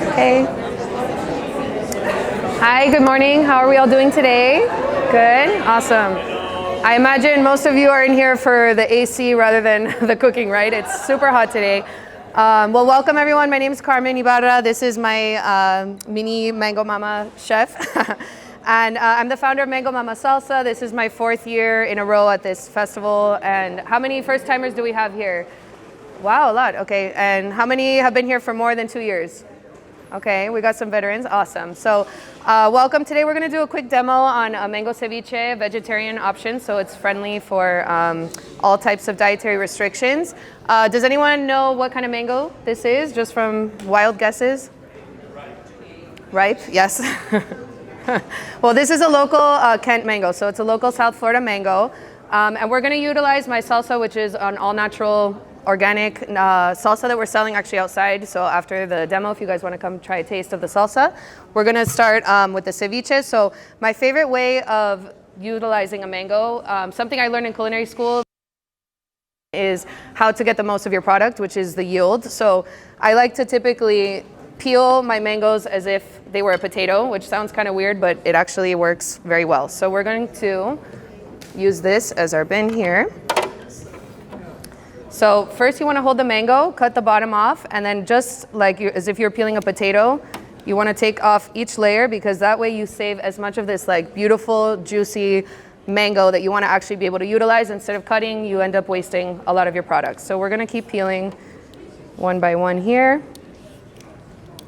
Okay. Hi, good morning. How are we all doing today? Good? Awesome. I imagine most of you are in here for the AC rather than the cooking, right? It's super hot today. Well, welcome everyone. My name is Carmen Ibarra. This is my mini Mango Mama chef. And I'm the founder of Mango Mama Salsa. This is my 4th year in a row at this festival. And how many first timers do we have here? Wow, a lot. Okay. And how many have been here for more than 2 years? Okay, we got some veterans. Awesome. So welcome. Today we're going to do a quick demo on a mango ceviche, vegetarian option. So it's friendly for all types of dietary restrictions. Does anyone know what kind of mango this is, just from wild guesses? Ripe, yes. Well, this is a local Kent mango. So it's a local South Florida mango. And we're going to utilize my salsa, which is an all-natural organic salsa that we're selling actually outside. So after the demo, if you guys want to come try a taste of the salsa, we're going to start with the ceviche. So my favorite way of utilizing a mango, something I learned in culinary school, is how to get the most of your product, which is the yield. So I like to typically peel my mangoes as if they were a potato, which sounds kind of weird, but it actually works very well. So we're going to use this as our bin here. So first you want to hold the mango, cut the bottom off, and then just like as if you're peeling a potato, you want to take off each layer, because that way you save as much of this like beautiful, juicy mango that you want to actually be able to utilize. Instead of cutting, you end up wasting a lot of your products. So we're going to keep peeling one by one here.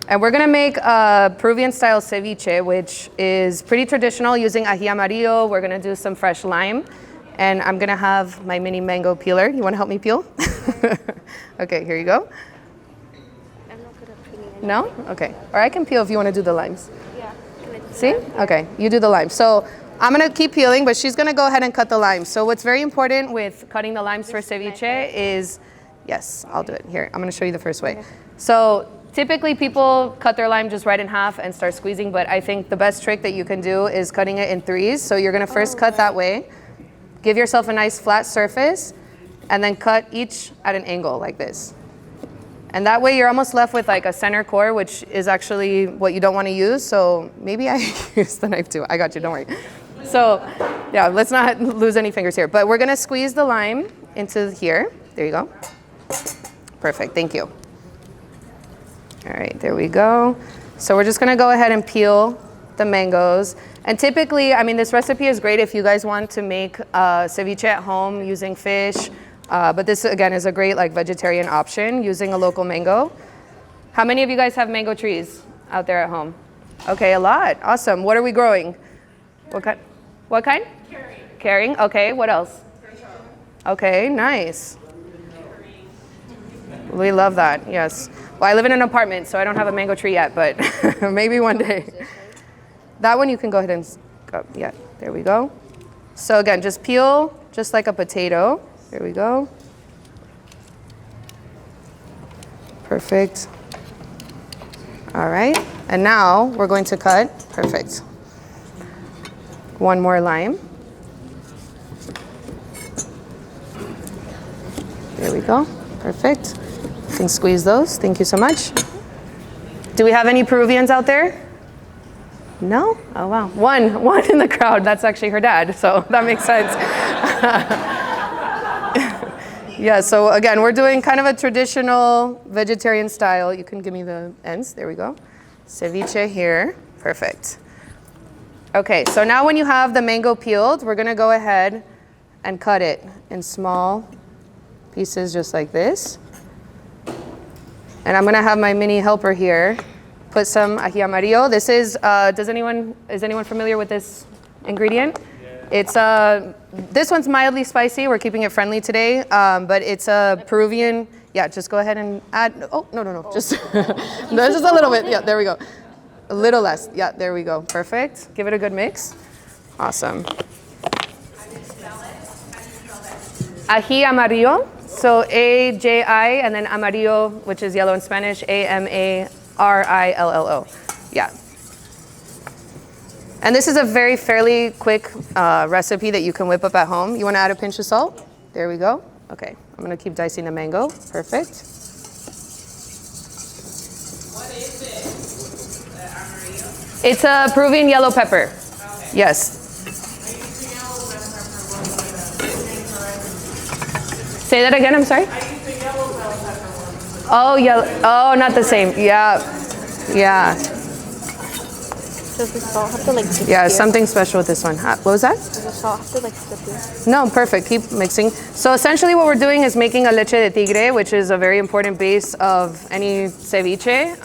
And we're going to make a Peruvian style ceviche, which is pretty traditional, using ají amarillo. We're going to do some fresh lime. And I'm going to have my mini mango peeler. You want to help me peel? Okay, here you go. I'm not good at peeling. No? Okay. Or I can peel if you want to do the limes. Yeah. See? Okay, you do the limes. So I'm going to keep peeling, but she's going to go ahead and cut the limes. So what's very important with cutting the limes for ceviche is, yes, I'll do it. Here, I'm going to show you the first way. So typically people cut their lime just right in half and start squeezing, but I think the best trick that you can do is cutting it in 3s. So you're going to first cut that way. Give yourself a nice flat surface, and then cut each at an angle like this. And that way you're almost left with like a center core, which is actually what you don't want to use. So maybe I use the knife too. I got you, don't worry. So yeah, let's not lose any fingers here. But we're going to squeeze the lime into here. There you go. Perfect, thank you. All right, there we go. So we're just going to go ahead and peel the mangoes. And typically, I mean, this recipe is great if you guys want to make ceviche at home using fish. But this, again, is a great like vegetarian option using a local mango. How many of you guys have mango trees out there at home? Okay, a lot. Awesome. What are we growing? What kind? What kind? Carrying. Carrying. Okay, what else? Okay, nice. We love that, yes. Well, I live in an apartment, so I don't have a mango tree yet, but maybe one day. That one you can go ahead and, yeah, there we go. So again, just peel just like a potato. There we go. Perfect. All right, and now we're going to cut, perfect. One more lime. There we go, perfect. You can squeeze those, thank you so much. Do we have any Peruvians out there? No? Oh, wow. One in the crowd. That's actually her dad, so that makes sense. Yeah, so again, we're doing kind of a traditional vegetarian style. You can give me the ends. There we go. Ceviche here. Perfect. Okay, so now when you have the mango peeled, we're going to go ahead and cut it in small pieces just like this. And I'm going to have my mini helper here put some ají amarillo. This is, is anyone familiar with this ingredient? It's this one's mildly spicy. We're keeping it friendly today, but it's a Peruvian. Yeah, just go ahead and add. Oh, no, just no, just a little bit. Yeah, there we go. A little less. Yeah, there we go. Perfect. Give it a good mix. Awesome. Ají amarillo. So A-J-I, and then amarillo, which is yellow in Spanish, A-M-A-R-I-L-L-O. Yeah. And this is a very fairly quick recipe that you can whip up at home. You want to add a pinch of salt? There we go. Okay, I'm going to keep dicing the mango. Perfect. What is it? It's a Peruvian yellow pepper. Yes. Say that again, I'm sorry? Oh, yellow. Oh, not the same. Yeah. Yeah. Does the salt have to like disappear? Yeah, something special with this one. What was that? Does the salt have to like disappear? No, perfect. Keep mixing. So essentially what we're doing is making a leche de tigre, which is a very important base of any ceviche.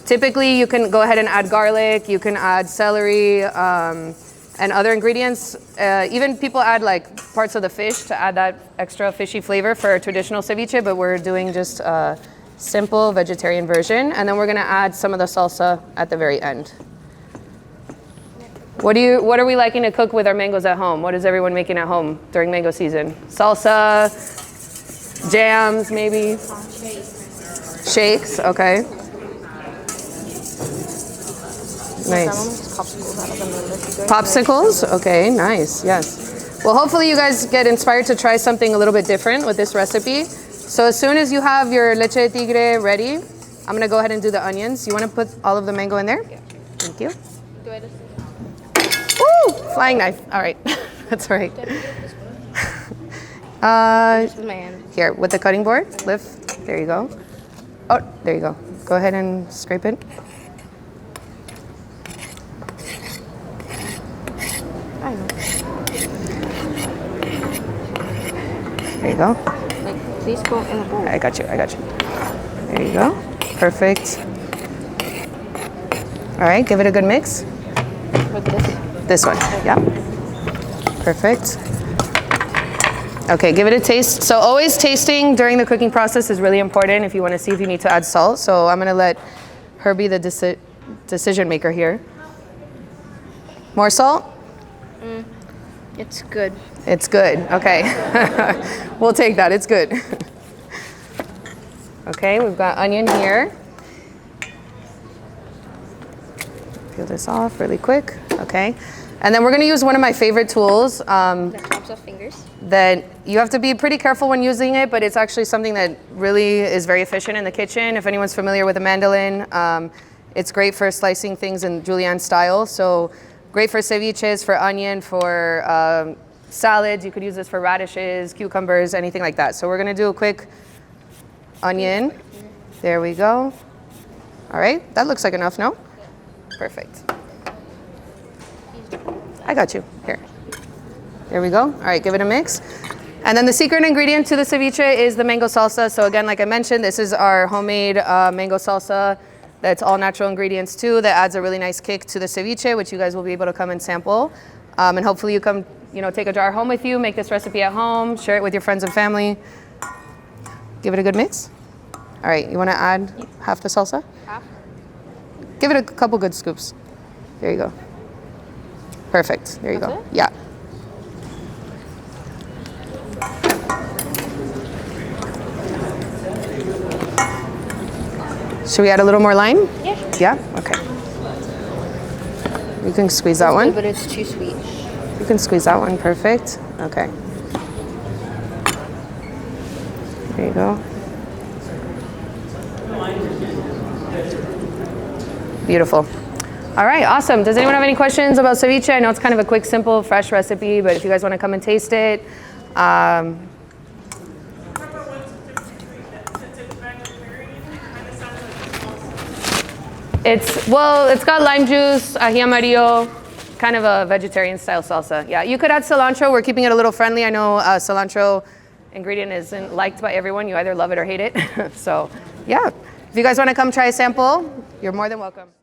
Typically, you can go ahead and add garlic. You can add celery and other ingredients. Even people add like parts of the fish to add that extra fishy flavor for a traditional ceviche, but we're doing just a simple vegetarian version. And then we're gonna add some of the salsa at the very end. What are we liking to cook with our mangoes at home? What is everyone making at home during mango season? Salsa, jams, maybe? Shakes, okay. Nice. Popsicles? Okay, nice, yes. Well, hopefully you guys get inspired to try something a little bit different with this recipe. So as soon as you have your leche de tigre ready, I'm gonna go ahead and do the onions. You wanna put all of the mango in there? Yeah. Thank you. Do I just... Woo! Flying knife. All right, that's all right. Here, with the cutting board, lift. There you go. Oh, there you go. Go ahead and scrape it. I know. There you go. Like, please go in the bowl. I got you. There you go. Perfect. All right, give it a good mix. With this? This one, yeah. Perfect. Okay, give it a taste. So always tasting during the cooking process is really important if you want to see if you need to add salt. So I'm gonna let her be the decision maker here. More salt? It's good. It's good, okay. We'll take that, it's good. Okay, we've got onion here. Peel this off really quick, okay. And then we're gonna use one of my favorite tools. The chops of fingers. That you have to be pretty careful when using it, but it's actually something that really is very efficient in the kitchen. If anyone's familiar with a mandolin, it's great for slicing things in julienne style. So great for ceviches, for onion, for salads. You could use this for radishes, cucumbers, anything like that. So we're gonna do a quick onion. There we go. All right, that looks like enough, no? Perfect. I got you, here. There we go. All right, give it a mix. And then the secret ingredient to the ceviche is the mango salsa. So again, like I mentioned, this is our homemade mango salsa. That's all natural ingredients too. That adds a really nice kick to the ceviche, which you guys will be able to come and sample. And hopefully you come, take a jar home with you, make this recipe at home, share it with your friends and family. Give it a good mix. All right, you want to add half the salsa? Half. Give it a couple good scoops. There you go. Perfect. There you go. Yeah. Should we add a little more lime? Yeah. Yeah? Okay. You can squeeze that one. But it's too sweet. You can squeeze that one. Perfect. Okay. There you go. Beautiful. All right, awesome. Does anyone have any questions about ceviche? I know it's kind of a quick, simple, fresh recipe, but if you guys want to come and taste it, it's got lime juice, ají amarillo, kind of a vegetarian style salsa. Yeah, you could add cilantro. We're keeping it a little friendly. I know cilantro ingredient isn't liked by everyone. You either love it or hate it. So yeah, if you guys want to come try a sample, you're more than welcome.